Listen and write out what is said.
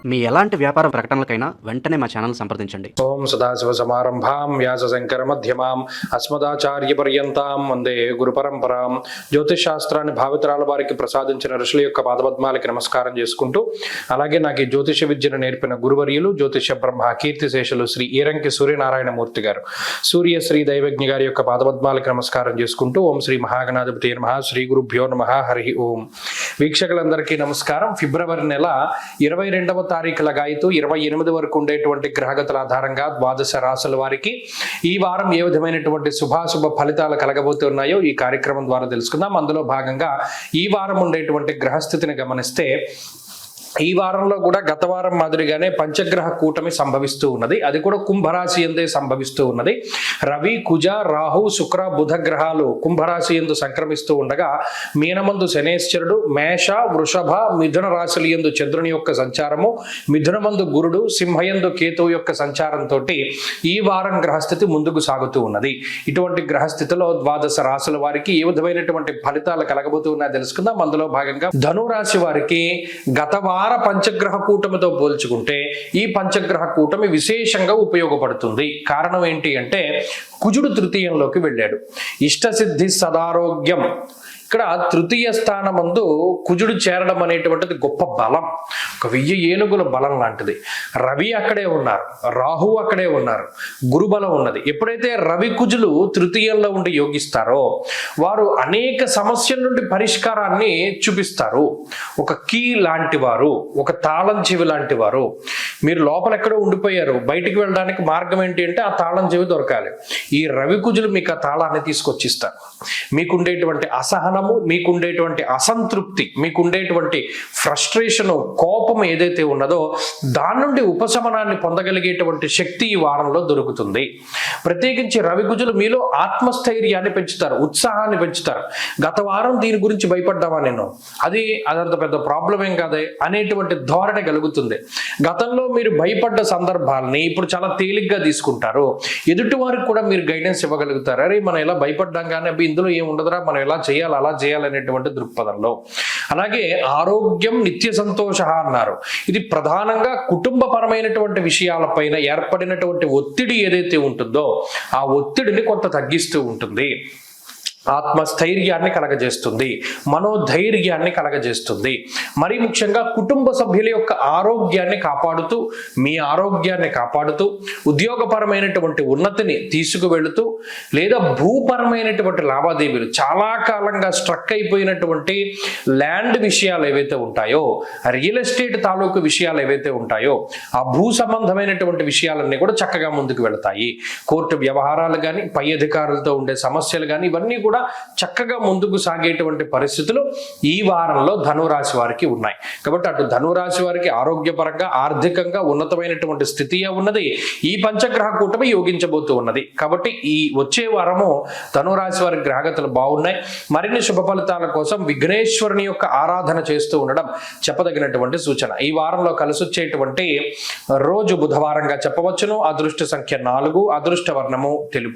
మీ ఎలాంటి వ్యాపార ప్రకటనలకైనా వెంటనే మా ఛానల్ సంప్రదించండి. ఓం సదాశివ సమారంభాం వ్యాస శంకర మధ్యమాం అస్మదాచార్య పర్యంతాం వందే గురు పరంపరాం. జ్యోతిష్ శాస్త్రాన్ని భావితరాల వారికి ప్రసాదించిన ఋషుల యొక్క పాదపద్మాలకి నమస్కారం చేసుకుంటూ, అలాగే నాకు ఈ జ్యోతిష విద్యను నేర్పిన గురువర్యులు జ్యోతిష బ్రహ్మ కీర్తిశేషులు శ్రీ ఈరంకి సూర్యనారాయణమూర్తి గారు, సూర్యశ్రీ దైవజ్ఞ గారి యొక్క పాదపద్మాలకి నమస్కారం చేసుకుంటూ, ఓం శ్రీ మహాగణాధిపతి నమః, శ్రీ గురుభ్యో నమః, హరి ఓం. వీక్షకులందరికీ నమస్కారం. ఫిబ్రవరి నెల 22వ తారీఖు లగాయితూ 28 వరకు ఉండేటువంటి గ్రహగతుల ఆధారంగా ద్వాదశ రాశుల వారికి ఈ వారం ఏ విధమైనటువంటి శుభాశుభ ఫలితాలు కలగబోతున్నాయో ఈ కార్యక్రమం ద్వారా తెలుసుకుందాం. అందులో భాగంగా ఈ వారం ఉండేటువంటి గ్రహస్థితిని గమనిస్తే, ఈ వారంలో కూడా గత వారం మాదిరిగానే పంచగ్రహ కూటమి సంభవిస్తూ ఉన్నది. అది కూడా కుంభరాశి ఎందే సంభవిస్తూ ఉన్నది. రవి, కుజ, రాహు, శుక్ర, బుధ గ్రహాలు కుంభరాశి ఎందు సంక్రమిస్తూ ఉండగా, మీనమందు శనేశ్వరుడు, మేష, వృషభ, మిథున రాశుల యందు చంద్రుని యొక్క సంచారము, మిథునమందు గురుడు, సింహయందు కేతువు యొక్క సంచారంతో ఈ వారం గ్రహస్థితి ముందుకు సాగుతూ ఉన్నది. ఇటువంటి గ్రహస్థితిలో ద్వాదశ రాశుల వారికి ఏ విధమైనటువంటి ఫలితాలు కలగబోతూ ఉన్నాయో తెలుసుకుందాం. అందులో భాగంగా ధనురాశి వారికి గత పంచగ్రహ కూటమితో పోల్చుకుంటే ఈ పంచగ్రహ కూటమి విశేషంగా ఉపయోగపడుతుంది. కారణం ఏంటి అంటే, కుజుడు తృతీయంలోకి వెళ్ళాడు. ఇష్టసిద్ధి సదారోగ్యం. ఇక్కడ తృతీయ స్థానమందు కుజుడు చేరడం అనేటువంటిది గొప్ప బలం, ఒక 1000 ఏనుగుల బలం లాంటిది. రవి అక్కడే ఉన్నారు, రాహు అక్కడే ఉన్నారు, గురుబలం ఉన్నది. ఎప్పుడైతే రవి కుజులు తృతీయంలో ఉండి యోగిస్తారో వారు అనేక సమస్యల నుండి పరిష్కారాన్ని చూపిస్తారు. ఒక కీ లాంటి వారు, ఒక తాళం చెవి లాంటి వారు. మీరు లోపల ఎక్కడో ఉండిపోయారు, బయటికి వెళ్ళడానికి మార్గం ఏంటి అంటే ఆ తాళం చెవి దొరకాలి. ఈ రవి కుజులు మీకు ఆ తాళాన్ని తీసుకొచ్చిస్తారు. మీకుండేటువంటి అసహనము, మీకుండేటువంటి అసంతృప్తి, మీకుండేటువంటి ఫ్రస్ట్రేషను, కోపం ఏదైతే ఉన్నదో దాని నుండి ఉపశమనాన్ని పొందగలిగేటువంటి శక్తి ఈ వారంలో దొరుకుతుంది. ప్రత్యేకించి రవి కుజులు మీలో ఆత్మస్థైర్యాన్ని పెంచుతారు, ఉత్సాహాన్ని పెంచుతారు. గత వారం దీని గురించి భయపడ్డావా నేను, అదంత పెద్ద ప్రాబ్లం ఏం కాదే అనేటువంటి ధోరణి కలుగుతుంది. గతంలో మీరు భయపడ్డ సందర్భాలని ఇప్పుడు చాలా తేలిగ్గా తీసుకుంటారు. ఎదుటి వారికి కూడా మీరు గైడెన్స్ ఇవ్వగలుగుతారు. అరే మనం ఎలా భయపడ్డాం కానీ ఇందులో ఏం ఉండదురా, మనం ఎలా చేయాలి అలా చేయాలనేటువంటి దృక్పథంలో. అలాగే ఆరోగ్యం నిత్య సంతోష అన్నారు. ఇది ప్రధానంగా కుటుంబపరమైనటువంటి విషయాలపైన ఏర్పడినటువంటి ఒత్తిడి ఏదైతే ఉంటుందో ఆ ఒత్తిడిని కొంత తగ్గిస్తూ ఉంటుంది. ఆత్మస్థైర్యాన్ని కలగజేస్తుంది, మనోధైర్యాన్ని కలగజేస్తుంది. మరీ ముఖ్యంగా కుటుంబ సభ్యుల యొక్క ఆరోగ్యాన్ని కాపాడుతూ, మీ ఆరోగ్యాన్ని కాపాడుతూ, ఉద్యోగపరమైనటువంటి ఉన్నతిని తీసుకువెళుతూ, లేదా భూపరమైనటువంటి లావాదేవీలు, చాలా కాలంగా స్ట్రక్ అయిపోయినటువంటి ల్యాండ్ విషయాలు ఏవైతే ఉంటాయో, రియల్ ఎస్టేట్ తాలూకు విషయాలు ఏవైతే ఉంటాయో ఆ భూ సంబంధమైనటువంటి విషయాలన్నీ కూడా చక్కగా ముందుకు వెళతాయి. కోర్టు వ్యవహారాలు కానీ, పై అధికారులతో ఉండే సమస్యలు కానీ ఇవన్నీ కూడా చక్కగా ముందుకు సాగేటువంటి పరిస్థితులు ఈ వారంలో ధనురాశి వారికి ఉన్నాయి. కాబట్టి అటు ధనురాశి వారికి ఆరోగ్యపరంగా, ఆర్థికంగా ఉన్నతమైనటువంటి స్థితి ఉన్నది. ఈ పంచగ్రహ కూటమి యోగించబోతూ ఉన్నది. కాబట్టి ఈ వచ్చే వారము ధనురాశి వారి గ్రహగతులు బాగున్నాయి. మరిన్ని శుభ ఫలితాల కోసం విఘ్నేశ్వరుని యొక్క ఆరాధన చేస్తూ ఉండడం చెప్పదగినటువంటి సూచన. ఈ వారంలో కలిసి వచ్చేటువంటి రోజు బుధవారంగా చెప్పవచ్చును. అదృష్ట సంఖ్య 4, అదృష్ట వర్ణము తెలుపు.